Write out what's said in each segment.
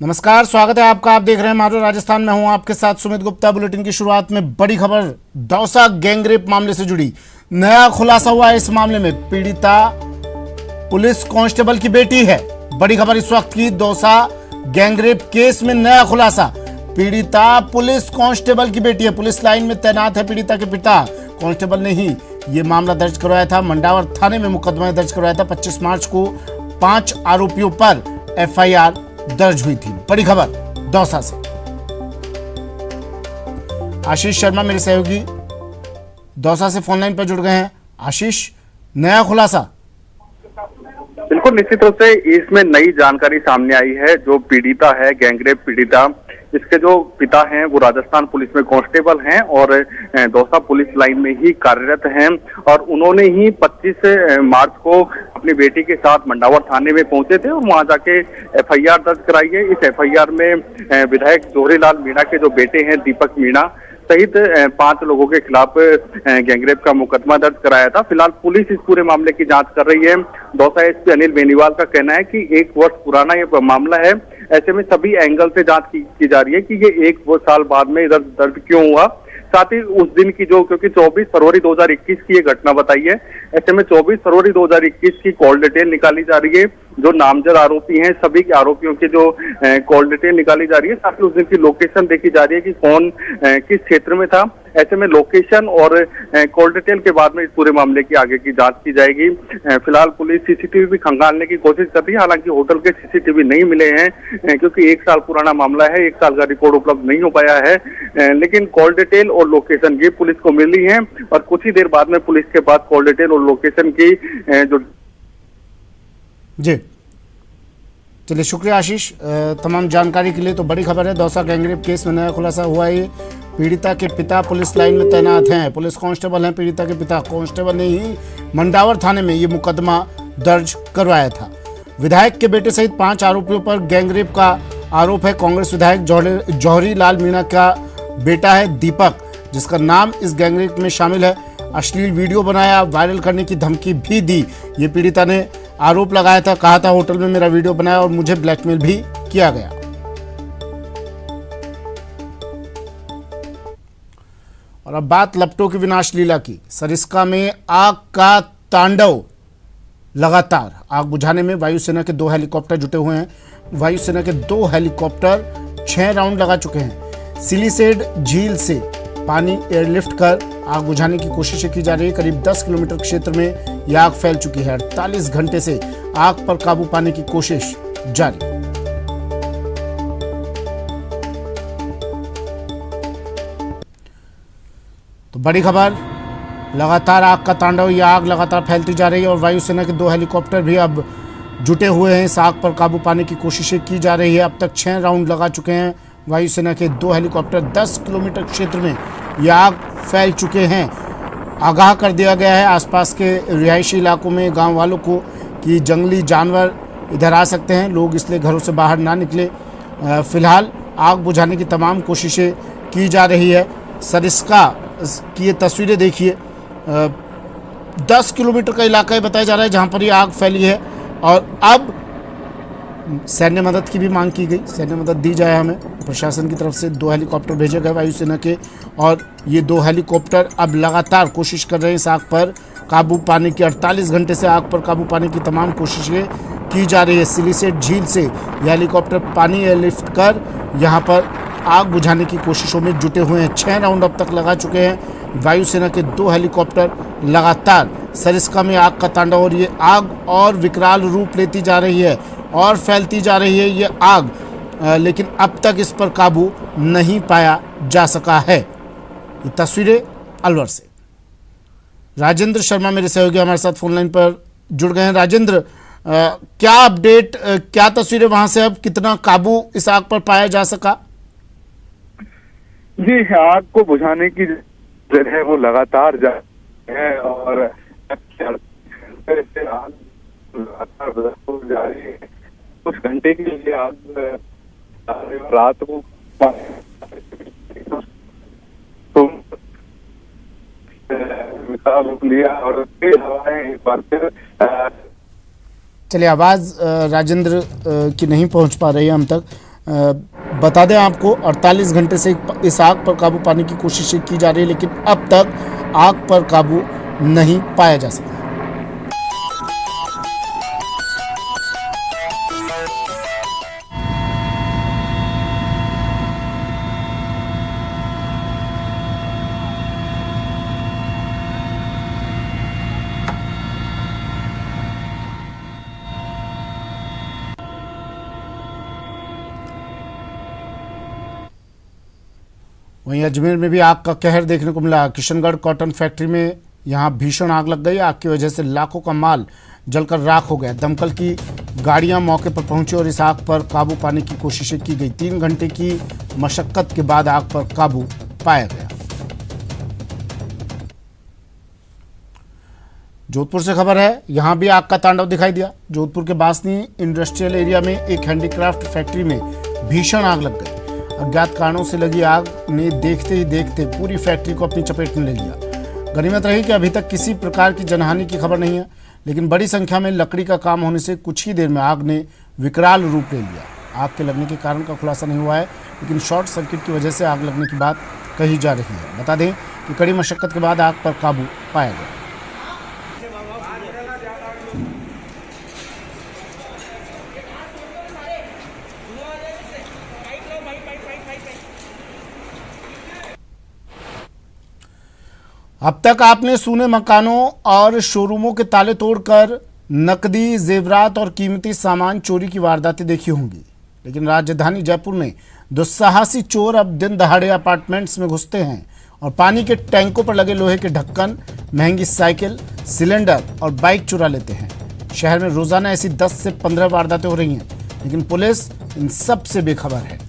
नमस्कार, स्वागत है आपका। आप देख रहे हैं मारो राजस्थान में हूं आपके साथ सुमित गुप्ता। बुलेटिन की शुरुआत में बड़ी खबर दौसा गैंगरेप मामले से जुड़ी। नया खुलासा हुआ है। इस मामले में पीड़िता पुलिस कांस्टेबल की बेटी है। बड़ी खबर इस वक्त की, दौसा गैंगरेप केस में नया खुलासा। पीड़िता पुलिस कांस्टेबल की बेटी है। पुलिस लाइन में तैनात है पीड़िता के पिता। कांस्टेबल ने ही ये मामला दर्ज करवाया था। मंडावर थाने में मुकदमा दर्ज करवाया था। 25 मार्च को 5 आरोपियों पर एफआईआर दर्ज हुई थी। बड़ी खबर दौसा से। आशीष शर्मा मेरे सहयोगी दौसा से फोन लाइन पर जुड़ गए हैं। आशीष, नया खुलासा। बिल्कुल, निश्चित रूप से इसमें नई जानकारी सामने आई है। जो पीड़िता है, गैंगरेप पीड़िता, इसके जो पिता हैं वो राजस्थान पुलिस में कांस्टेबल हैं और दौसा पुलिस लाइन में ही कार्यरत हैं। और उन्होंने ही 25 मार्च को अपनी बेटी के साथ मंडावर थाने में पहुंचे थे और वहां जाके एफआईआर दर्ज कराई है। इस एफआईआर में विधायक जौहरीलाल मीणा के जो बेटे हैं दीपक मीणा सहित 5 लोगों के खिलाफ गैंगरेप का मुकदमा दर्ज कराया था। फिलहाल पुलिस इस पूरे मामले की जांच कर रही है। दौसा एसपी अनिल बेनीवाल का कहना है कि 1 वर्ष पुराना ये मामला है। ऐसे में सभी एंगल से जांच की जा रही है कि ये 1 साल बाद में दर्ज क्यों हुआ। साथ ही उस दिन की जो, क्योंकि 24 फरवरी 2021 की ये घटना बताई है, ऐसे में 24 फरवरी 2021 की कॉल डिटेल निकाली जा रही है। जो नामजद आरोपी हैं सभी के आरोपियों के जो कॉल डिटेल निकाली जा रही है। साथ ही उस दिन की लोकेशन देखी जा रही है कि कौन किस क्षेत्र में था। ऐसे में लोकेशन और कॉल डिटेल के बाद में इस पूरे मामले की आगे की जांच की जाएगी। फिलहाल पुलिस सीसीटीवी भी खंगालने की कोशिश कर रही है। हालांकि होटल के सीसीटीवी नहीं मिले हैं क्योंकि 1 साल पुराना मामला है। 1 साल का रिकॉर्ड उपलब्ध नहीं हो पाया है। लेकिन कॉल डिटेल और लोकेशन ये पुलिस को मिली है और कुछ ही देर बाद में पुलिस के पास कॉल डिटेल और लोकेशन की जो जी। चलिए, शुक्रिया आशीष तमाम जानकारी के लिए। तो बड़ी खबर है, दौसा गैंगरेप केस में नया खुलासा हुआ है। पीड़िता के पिता पुलिस लाइन में तैनात हैं, पुलिस कांस्टेबल हैं। पीड़िता के पिता कांस्टेबल ने ही मंडावर थाने में ये मुकदमा दर्ज करवाया था। विधायक के बेटे सहित 5 आरोपियों पर गैंगरेप का आरोप है। कांग्रेस विधायक जौहरीलाल मीणा का बेटा है दीपक, जिसका नाम इस गैंगरेप में शामिल है। अश्लील वीडियो बनाया, वायरल करने की धमकी भी दी। ये पीड़िता ने आरोप लगाया था, कहा था होटल में मेरा वीडियो बनाया और मुझे ब्लैकमेल भी किया गया। और अब बात लपटों की विनाश लीला की। सरिस्का में आग का तांडव लगातार। आग बुझाने में वायुसेना के 2 हेलीकॉप्टर जुटे हुए हैं। वायुसेना के 2 हेलीकॉप्टर 6 राउंड लगा चुके हैं। सिलीसेड झील से पानी एयरलिफ्ट कर आग बुझाने की कोशिशें की जा रही है। करीब 10 किलोमीटर क्षेत्र में यह आग फैल चुकी है। 48 घंटे से आग पर काबू पाने की कोशिश जारी। तो बड़ी खबर, लगातार आग का तांडव। यह आग लगातार फैलती जा रही है और वायुसेना के 2 हेलीकॉप्टर भी अब जुटे हुए हैं। इस आग पर काबू पाने की कोशिशें की जा रही है। अब तक 6 राउंड लगा चुके हैं वायुसेना के 2 हेलीकॉप्टर। 10 किलोमीटर क्षेत्र में यह आग फैल चुके हैं। आगाह कर दिया गया है आसपास के रिहायशी इलाकों में गांव वालों को कि जंगली जानवर इधर आ सकते हैं, लोग इसलिए घरों से बाहर ना निकले। फिलहाल आग बुझाने की तमाम कोशिशें की जा रही है। सरिस्का की ये तस्वीरें देखिए। 10 किलोमीटर का इलाका बताया जा रहा है जहां पर ये आग फैली है। और अब सैन्य मदद की भी मांग की गई, सैन्य मदद दी जाए हमें। प्रशासन की तरफ से 2 हेलीकॉप्टर भेजे गए वायुसेना के और ये 2 हेलीकॉप्टर अब लगातार कोशिश कर रहे हैं इस आग पर काबू पाने की। 48 घंटे से आग पर काबू पाने की तमाम कोशिशें की जा रही है। सिलीसेड झील से ये हेलीकॉप्टर पानी एयरलिफ्ट कर यहाँ पर आग बुझाने की कोशिशों में जुटे हुए हैं। 6 राउंड अब तक लगा चुके हैं वायुसेना के 2 हेलीकॉप्टर। लगातार सरिस्का में आग का तांडव और ये आग और विकराल रूप लेती जा रही है और फैलती जा रही है ये आग, लेकिन अब तक इस पर काबू नहीं पाया जा सका है। ये तस्वीरें अलवर से। राजेंद्र शर्मा मेरे सहयोगी हमारे साथ फोन लाइन पर जुड़ गए हैं। राजेंद्र, क्या अपडेट, क्या तस्वीरें वहां से, अब कितना काबू इस आग पर पाया जा सका? जी, आग को बुझाने की जो है वो लगातार जारी है और लगातार जारी है। कुछ घंटे के लिए आग रात को रूप लिया और तेज हवाएं एक बार फिर। चलिए, आवाज राजेंद्र की नहीं पहुंच पा रही है हम तक। बता दें आपको 48 घंटे से इस आग पर काबू पाने की कोशिशें की जा रही है, लेकिन अब तक आग पर काबू नहीं पाया जा सका। वहीं अजमेर में भी आग का कहर देखने को मिला। किशनगढ़ कॉटन फैक्ट्री में यहां भीषण आग लग गई। आग की वजह से लाखों का माल जलकर राख हो गया। दमकल की गाड़ियां मौके पर पहुंची और इस आग पर काबू पाने की कोशिशें की गई। 3 घंटे की मशक्कत के बाद आग पर काबू पाया गया। जोधपुर से खबर है, यहां भी आग का तांडव दिखाई दिया। जोधपुर के बासनी इंडस्ट्रियल एरिया में एक हैंडीक्राफ्ट फैक्ट्री में भीषण आग लग गई। अज्ञात कारणों से लगी आग ने देखते ही देखते पूरी फैक्ट्री को अपनी चपेट में ले लिया। गनीमत रही कि अभी तक किसी प्रकार की जनहानि की खबर नहीं है, लेकिन बड़ी संख्या में लकड़ी का काम होने से कुछ ही देर में आग ने विकराल रूप ले लिया। आग के लगने के कारण का खुलासा नहीं हुआ है, लेकिन शॉर्ट सर्किट की वजह से आग लगने की बात कही जा रही है। बता दें कि कड़ी मशक्कत के बाद आग पर काबू पाया गया। अब तक आपने सुने मकानों और शोरूमों के ताले तोड़कर नकदी, जेवरात और कीमती सामान चोरी की वारदातें देखी होंगी, लेकिन राजधानी जयपुर में दुस्साहसी चोर अब दिन दहाड़े अपार्टमेंट्स में घुसते हैं और पानी के टैंकों पर लगे लोहे के ढक्कन, महंगी साइकिल, सिलेंडर और बाइक चुरा लेते हैं। शहर में रोजाना ऐसी 10 से 15 वारदातें हो रही हैं, लेकिन पुलिस इन सब से बेखबर है।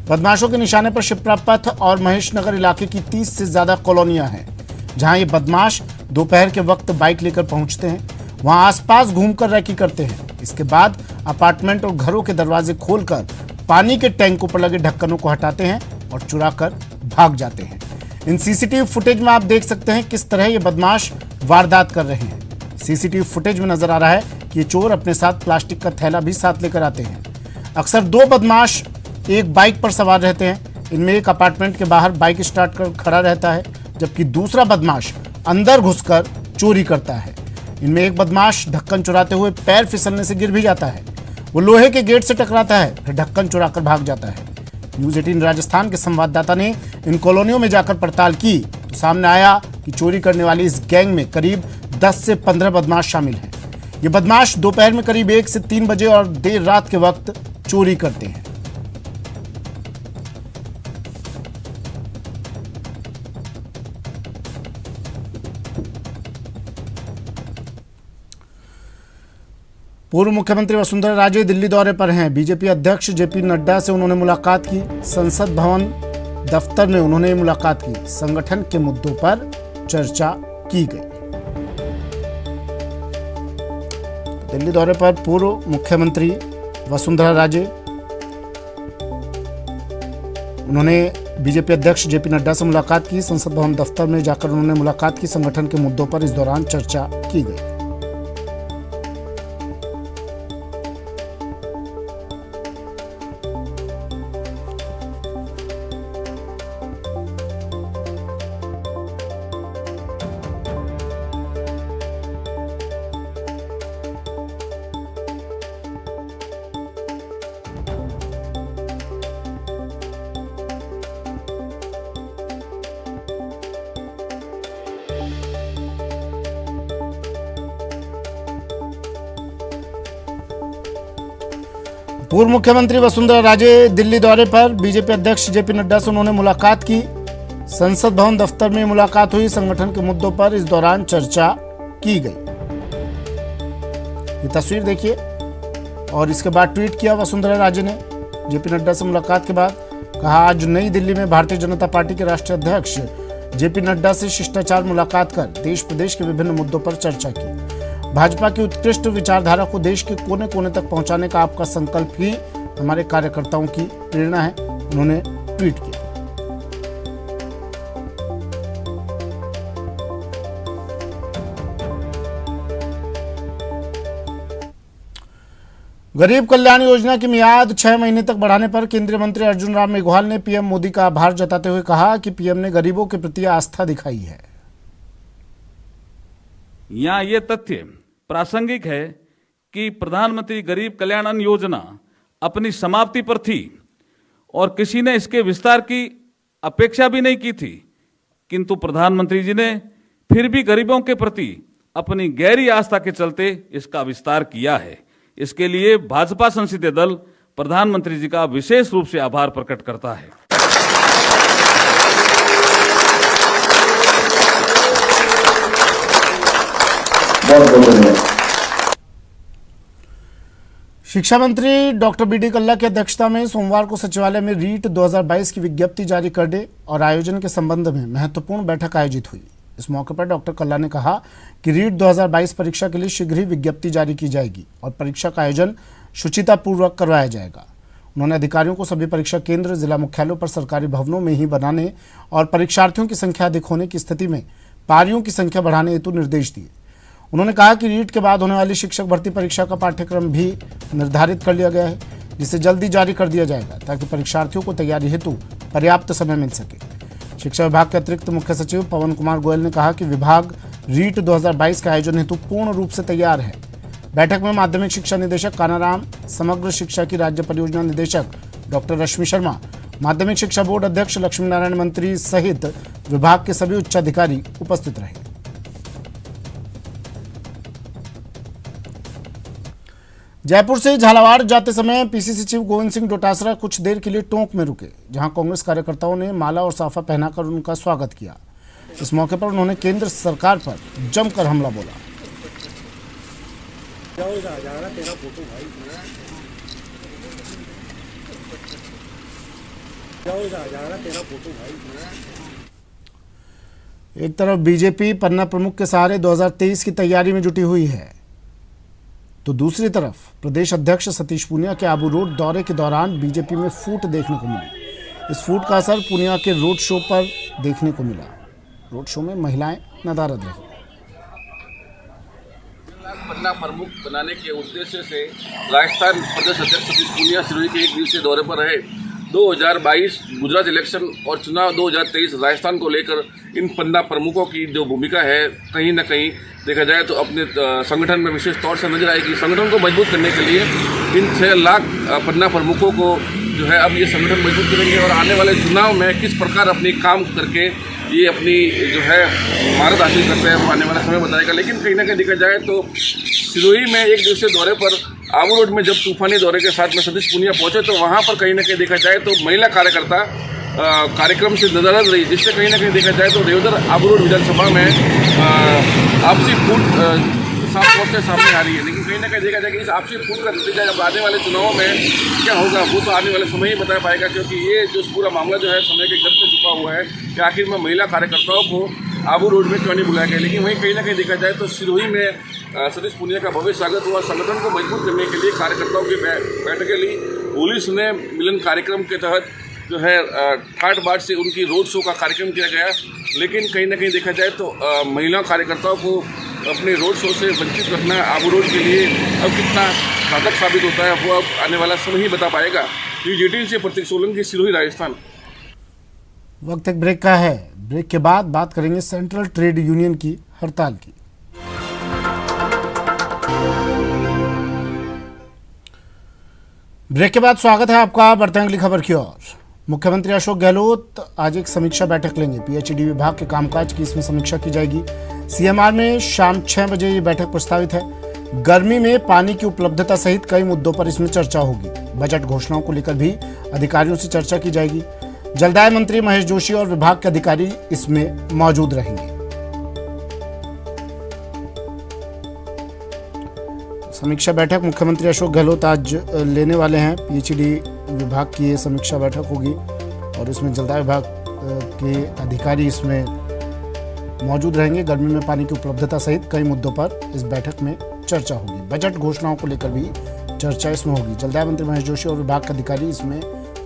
बदमाशों के निशाने पर शिप्रा पथ और महेश नगर इलाके की 30 से ज्यादा कॉलोनियां हैं, जहां ये बदमाश दोपहर के वक्त बाइक लेकर पहुंचते हैं। वहां आसपास घूमकर रैकी करते हैं। इसके बाद अपार्टमेंट और घरों के दरवाजे खोलकर पानी के टैंकों पर लगे ढक्कनों को हटाते हैं और चुराकर भाग जाते हैं। इन सीसीटीवी फुटेज में आप देख सकते हैं किस तरह ये बदमाश वारदात कर रहे हैं। सीसीटीवी फुटेज में नजर आ रहा है कि ये चोर अपने साथ प्लास्टिक का थैला भी साथ लेकर आते हैं। अक्सर 2 बदमाश एक बाइक पर सवार रहते हैं। इनमें एक अपार्टमेंट के बाहर बाइक स्टार्ट कर खड़ा रहता है, जबकि दूसरा बदमाश अंदर घुसकर चोरी करता है। इनमें एक बदमाश ढक्कन चुराते हुए पैर फिसलने से गिर भी जाता है। वो लोहे के गेट से टकराता है, फिर ढक्कन चुराकर भाग जाता है। न्यूज़ 18 राजस्थान के संवाददाता ने इन कॉलोनियों में जाकर पड़ताल की तो सामने आया कि चोरी करने वाली इस गैंग में करीब 10 से 15 बदमाश शामिल हैं। ये बदमाश दोपहर में करीब 1 से 3 बजे और देर रात के वक्त चोरी करते हैं। पूर्व मुख्यमंत्री वसुंधरा राजे दिल्ली दौरे पर हैं। बीजेपी अध्यक्ष जेपी नड्डा से उन्होंने मुलाकात की। संसद भवन दफ्तर में उन्होंने मुलाकात की। संगठन के मुद्दों पर चर्चा की गई। दिल्ली दौरे पर पूर्व मुख्यमंत्री वसुंधरा राजे, उन्होंने बीजेपी अध्यक्ष जेपी नड्डा से मुलाकात की। संसद भवन दफ्तर में जाकर उन्होंने मुलाकात की। संगठन के मुद्दों पर इस दौरान चर्चा की गई। पूर्व मुख्यमंत्री वसुंधरा राजे दिल्ली दौरे पर, बीजेपी अध्यक्ष जेपी नड्डा से उन्होंने मुलाकात की। संसद भवन दफ्तर में मुलाकात हुई। संगठन के मुद्दों पर इस दौरान चर्चा की गई। ये तस्वीर देखिए। और इसके बाद ट्वीट किया वसुंधरा राजे ने जेपी नड्डा से मुलाकात के बाद। कहा, आज नई दिल्ली में भारतीय जनता पार्टी के राष्ट्रीय अध्यक्ष जेपी नड्डा से शिष्टाचार मुलाकात कर देश प्रदेश के विभिन्न मुद्दों पर चर्चा की। भाजपा की उत्कृष्ट विचारधारा को देश के कोने कोने तक पहुंचाने का आपका संकल्प ही हमारे कार्यकर्ताओं की प्रेरणा है, उन्होंने ट्वीट किया। गरीब कल्याण योजना की मियाद 6 महीने तक बढ़ाने पर केंद्रीय मंत्री अर्जुन राम मेघवाल ने पीएम मोदी का आभार जताते हुए कहा कि पीएम ने गरीबों के प्रति आस्था दिखाई है। यहाँ ये तथ्य प्रासंगिक है कि प्रधानमंत्री गरीब कल्याण अन्न योजना अपनी समाप्ति पर थी और किसी ने इसके विस्तार की अपेक्षा भी नहीं की थी, किंतु प्रधानमंत्री जी ने फिर भी गरीबों के प्रति अपनी गहरी आस्था के चलते इसका विस्तार किया है। इसके लिए भाजपा संसदीय दल प्रधानमंत्री जी का विशेष रूप से आभार प्रकट करता है। शिक्षा मंत्री डॉक्टर बी.डी. कल्ला की अध्यक्षता में सोमवार को सचिवालय में रीट 2022 की विज्ञप्ति जारी करने और आयोजन के संबंध में महत्वपूर्ण बैठक आयोजित हुई। इस मौके पर डॉक्टर कल्ला ने कहा कि रीट 2022 परीक्षा के लिए शीघ्र ही विज्ञप्ति जारी की जाएगी और परीक्षा का आयोजन शुचितापूर्वक करवाया जाएगा। उन्होंने अधिकारियों को सभी परीक्षा केंद्र जिला मुख्यालयों पर सरकारी भवनों में ही बनाने और परीक्षार्थियों की संख्या अधिक होने की स्थिति में पारियों की संख्या बढ़ाने हेतु निर्देश दिए। उन्होंने कहा कि रीट के बाद होने वाली शिक्षक भर्ती परीक्षा का पाठ्यक्रम भी निर्धारित कर लिया गया है, जिसे जल्दी जारी कर दिया जाएगा ताकि परीक्षार्थियों को तैयारी हेतु पर्याप्त समय मिल सके। शिक्षा विभाग के अतिरिक्त मुख्य सचिव पवन कुमार गोयल ने कहा कि विभाग रीट 2022 के आयोजन हेतु पूर्ण रूप से तैयार है। बैठक में माध्यमिक शिक्षा निदेशक कानाराम, समग्र शिक्षा की राज्य परियोजना निदेशक डॉक्टर रश्मि शर्मा, माध्यमिक शिक्षा बोर्ड अध्यक्ष लक्ष्मी नारायण मंत्री सहित विभाग के सभी उच्चाधिकारी उपस्थित रहे। जयपुर से झालावाड़ जाते समय पीसीसी चीफ गोविंद सिंह डोटासरा कुछ देर के लिए टोंक में रुके, जहां कांग्रेस कार्यकर्ताओं ने माला और साफा पहनाकर उनका स्वागत किया। इस मौके पर उन्होंने केंद्र सरकार पर जमकर हमला बोला। एक तरफ बीजेपी पन्ना प्रमुख के सहारे 2023 की तैयारी में जुटी हुई है, तो दूसरी तरफ प्रदेश अध्यक्ष सतीश पूनिया के आबू रोड दौरे के दौरान बीजेपी में फूट देखने को मिली। इस फूट का असर पूनिया के रोड शो पर देखने को मिला। रोड शो में महिलाएं नदारद रही। पन्ना प्रमुख बनाने के उद्देश्य से राजस्थान प्रदेश अध्यक्ष सतीश पूनिया सिरोही के एक दिवसीय दौरे पर रहे। 2022 गुजरात इलेक्शन और चुनाव 2023 राजस्थान को लेकर इन पन्ना प्रमुखों की जो भूमिका है, कहीं ना कहीं देखा जाए तो अपने संगठन में विशेष तौर से नजर आएगी। संगठन को मजबूत करने के लिए इन 6 लाख पन्ना प्रमुखों को जो है अब ये संगठन मजबूत करेंगे और आने वाले चुनाव में किस प्रकार अपनी काम करके ये अपनी जो है महारत हासिल करते हैं वो आने वाला समय बताएगा। लेकिन कहीं ना कहीं देखा जाए तो सिरोही में एक दिवसीय दौरे पर आबू रोड में जब तूफानी दौरे के साथ में सतीश पूनिया पहुंचे तो वहां पर कहीं ना कहीं देखा जाए तो महिला कार्यकर्ता कार्यक्रम से नजरअंदाज रही, जिससे कहीं ना कहीं देखा जाए तो रेवदर आबू रोड विधानसभा में आपसी फूट साफ तौर से सामने आ रही है। लेकिन कहीं ना कहीं देखा जाए कि इस आपसी फूट का नतीजा जब आने वाले चुनावों में क्या होगा वो तो आने वाले समय ही बता पाएगा, क्योंकि ये जो पूरा मामला जो है समय के घर पे चुका हुआ है कि आखिर में महिला कार्यकर्ताओं को आबू रोड में क्यों नहीं बुलाया गया। लेकिन वहीं कहीं ना कहीं देखा जाए तो सिरोही में सतीश पूनिया का भव्य स्वागत हुआ। संगठन को मजबूत करने के लिए कार्यकर्ताओं की बैठकें ली। पुलिस ने मिलन कार्यक्रम के तहत जो है ठाट बाट से उनकी रोड शो का कार्यक्रम किया गया। लेकिन कहीं ना कहीं देखा जाए तो महिला कार्यकर्ताओं को अपने रोड शो से वंचित रखना आबू रोड के लिए अब कितना घातक साबित होता है वो अब आने वाला समय ही बता पाएगा। G18 से प्रतीक सोलंकी, सिरोही, राजस्थान। वक्त एक ब्रेक का है। ब्रेक के बाद बात करेंगे सेंट्रल ट्रेड यूनियन की हड़ताल की। ब्रेक के बाद स्वागत है आपका। बढ़ते हैं अगली खबर की ओर। मुख्यमंत्री अशोक गहलोत आज एक समीक्षा बैठक लेंगे। पीएचईडी विभाग के कामकाज की इसमें समीक्षा की जाएगी। सीएमआर में शाम 6 बजे ये बैठक प्रस्तावित है। गर्मी में पानी की उपलब्धता सहित कई मुद्दों पर इसमें चर्चा होगी। बजट घोषणाओं को लेकर भी अधिकारियों से चर्चा की जाएगी। जलदाय मंत्री महेश जोशी और विभाग के अधिकारी इसमें मौजूद रहेंगे। समीक्षा बैठक मुख्यमंत्री अशोक गहलोत आज लेने वाले हैं। पीएचईडी विभाग की ये समीक्षा बैठक होगी और इसमें जलदाय विभाग के अधिकारी इसमें मौजूद रहेंगे। गर्मी में पानी की उपलब्धता सहित कई मुद्दों पर इस बैठक में चर्चा होगी। बजट घोषणाओं को लेकर भी चर्चा इसमें होगी। जलदाय मंत्री महेश जोशी और विभाग के अधिकारी इसमें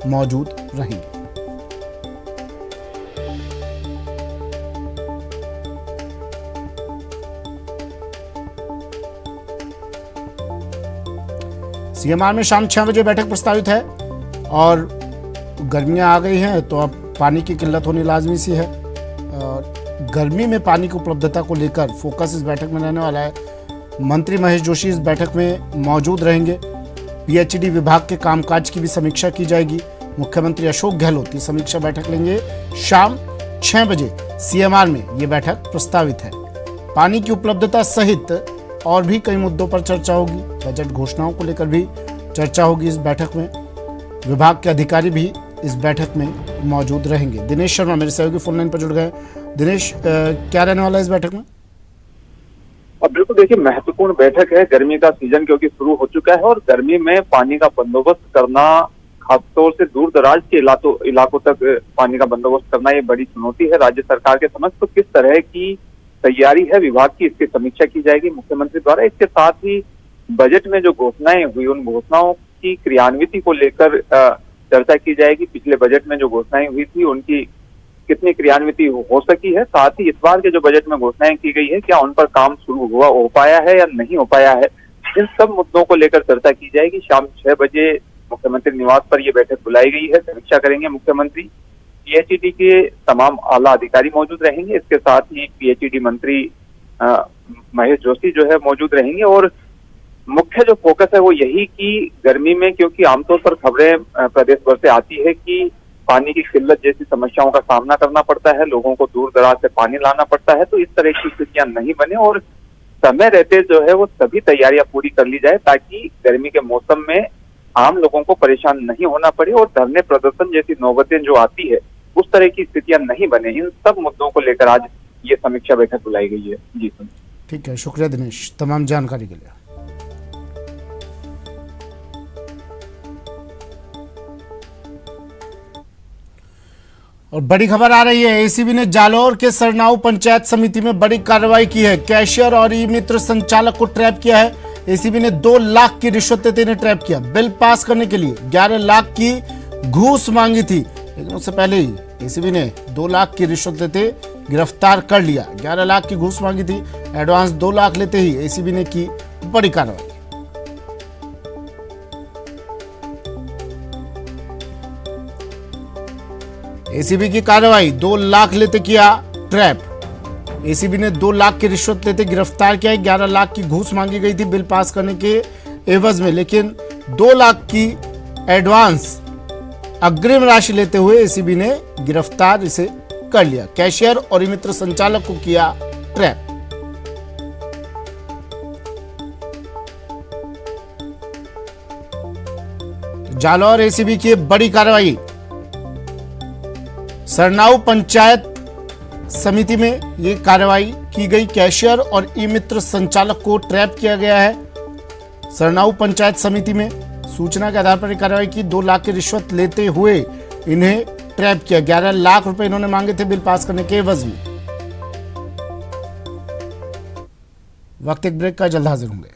मौजूद रहेंगे। सीएमआर में शाम 6 बजे बैठक प्रस्तावित है और गर्मियां आ गई हैं तो अब पानी की किल्लत होनी लाजमी सी है। और गर्मी में पानी की उपलब्धता को लेकर फोकस इस बैठक में रहने वाला है। मंत्री महेश जोशी इस बैठक में मौजूद रहेंगे। पीएचईडी विभाग के कामकाज की भी समीक्षा की जाएगी। मुख्यमंत्री अशोक गहलोत ये समीक्षा बैठक लेंगे। शाम 6 बजे सीएमआर में ये बैठक प्रस्तावित है। पानी की उपलब्धता सहित और भी कई मुद्दों पर चर्चा होगी। बजट घोषणाओं को लेकर भी चर्चा होगी इस बैठक में। विभाग के अधिकारी भी इस बैठक में मौजूद रहेंगे। दिनेश शर्मा मेरे सहयोगी फोन लाइन पर जुड़ गए। दिनेश, क्या रहने वाला है इस बैठक में? अब बिल्कुल देखिए, महत्वपूर्ण बैठक है। गर्मी का सीजन क्योंकि शुरू हो चुका है और गर्मी में पानी का बंदोबस्त करना, खासतौर से दूर दराज के इलाकों तक पानी का बंदोबस्त करना, ये बड़ी चुनौती है राज्य सरकार के समक्ष। तो किस तरह की तैयारी है विभाग की, इसकी समीक्षा की जाएगी मुख्यमंत्री द्वारा। इसके साथ ही बजट में जो घोषणाएं हुई, उन घोषणाओं की क्रियान्विति को लेकर चर्चा की जाएगी। पिछले बजट में जो घोषणाएं हुई थी उनकी कितनी क्रियान्विति हो सकी है। साथ ही इस बार के जो बजट में घोषणाएं की गई है, क्या उन पर काम शुरू हो पाया है या नहीं हो पाया है, इन सब मुद्दों को लेकर चर्चा की जाएगी। शाम 6 बजे मुख्यमंत्री निवास पर यह बैठक बुलाई गई है। समीक्षा करेंगे मुख्यमंत्री। पीएचईडी के तमाम आला अधिकारी मौजूद रहेंगे। इसके साथ ही पीएचईडी मंत्री महेश जोशी जो है मौजूद रहेंगे। और मुख्य जो फोकस है वो यही कि गर्मी में, क्योंकि आमतौर पर खबरें प्रदेश भर से आती है कि पानी की किल्लत जैसी समस्याओं का सामना करना पड़ता है, लोगों को दूर दराज से पानी लाना पड़ता है, तो इस तरह की स्थितियां नहीं बने और समय रहते जो है वो सभी तैयारियां पूरी कर ली जाए, ताकि गर्मी के मौसम में आम लोगों को परेशान नहीं होना पड़े और धरने प्रदर्शन जैसी नौबतें जो आती है उस तरह की स्थितियां नहीं बने। इन सब मुद्दों को लेकर आज ये समीक्षा बैठक बुलाई गई है। जी सुन। ठीक है, शुक्रिया दिनेश तमाम जानकारी के लिए। और बड़ी खबर आ रही है, एसीबी ने जालौर के सरनाऊ पंचायत समिति में बड़ी कार्रवाई की है। कैशियर और ई मित्र संचालक को ट्रैप किया है। एसीबी ने 2 लाख की रिश्वत लेते इन्हें ट्रैप किया। बिल पास करने के लिए 11 लाख की घूस मांगी थी, लेकिन उससे पहले ही एसीबी ने 2 लाख की रिश्वत लेते गिरफ्तार कर लिया। 11 लाख की घूस मांगी थी, एडवांस 2 लाख लेते ही एसीबी ने की बड़ी कार्रवाई। एसीबी की कार्रवाई, 2 लाख लेते किया ट्रैप। एसीबी ने 2 लाख की रिश्वत लेते गिरफ्तार किया। 11 लाख की घूस मांगी गई थी बिल पास करने के एवज में, लेकिन 2 लाख की एडवांस अग्रिम राशि लेते हुए एसीबी ने गिरफ्तार इसे कर लिया। कैशियर और ई मित्र संचालक को किया ट्रैप। जालौर एसीबी की बड़ी कार्रवाई। सरनाऊ पंचायत समिति में ये कार्रवाई की गई। कैशियर और ई मित्र संचालक को ट्रैप किया गया है। सरनाऊ पंचायत समिति में सूचना के आधार पर यह कार्रवाई की। 2 लाख की रिश्वत लेते हुए इन्हें ट्रैप किया। 11 लाख रुपए इन्होंने मांगे थे बिल पास करने के एवज में। वक्त एक ब्रेक का, जल्द हाजिर होंगे।